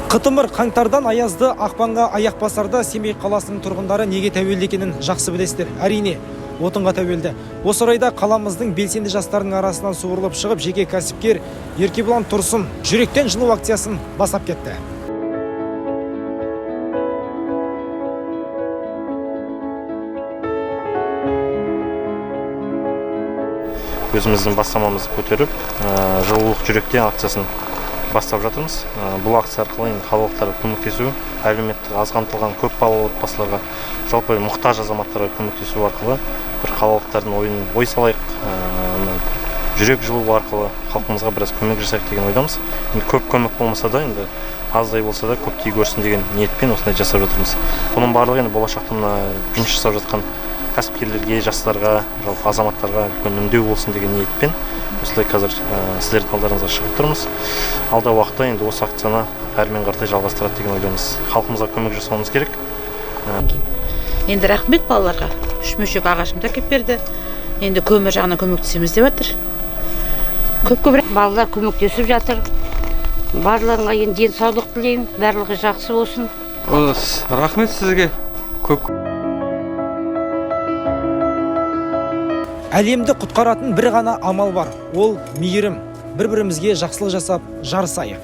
Қытымыр қаңтардан аязды ақпанға аяқ басарда Семей қаласының тұрғындары неге тәуелді екенін жақсы білесіздер. Әрине, отынға тәуелді. Осы орайда қаламыздың белсенді жастарының арасынан суырылып шығып, жеке кәсіпкер Еркебұлан Тұрсын жүректен жылу акциясын бастап кетті. Өзіміздің бастамамызды көтеріп, жылулық жүректен акциясын бастап жатырмыз. Бұл акция арқылы халықтарға көмектесу, әлеуметтік аз қамтылған көп балалы отбасыларға, жалпы мұқтаж азаматтарға көмектесу арқылы бір халықтардың ой салайық, жүрек жылуы арқылы халқымызға біраз көмек жасайық деген ойдамыз. Көп көмек болмаса да, аздай болса да көп тиіп көрсін деген ниетпен осындай жасап жатырмыз. Бұның барлығы болашақта жұмыс жасап жатқан кәсіпкерлерге, жастарға, жалпы азаматтарға үлкен үндеу болсын деген ниетпен осылай қазір сіздердің алдарыңызға шығып тұрмыз. Алда уақытта осы акцияны әрмен қаратай жалғастырады деген ойдамыз. Халқымызға көмек жасауымыз керек. Енді рахмет балаларға. 3 мөшек ағашымды әкеп берді. Енді көмір жағынан көмектесеміз деп жатыр. Көп балалар көмектесіп жатыр. Барлығына енді денсаулық тілеймін. Барлығы жақсы болсын. Рахмет сізге. Көп. Әлемді құтқаратын бір ғана амал бар. Ол мейірім. Бір-бірімізге жақсылық жасап жарысайық.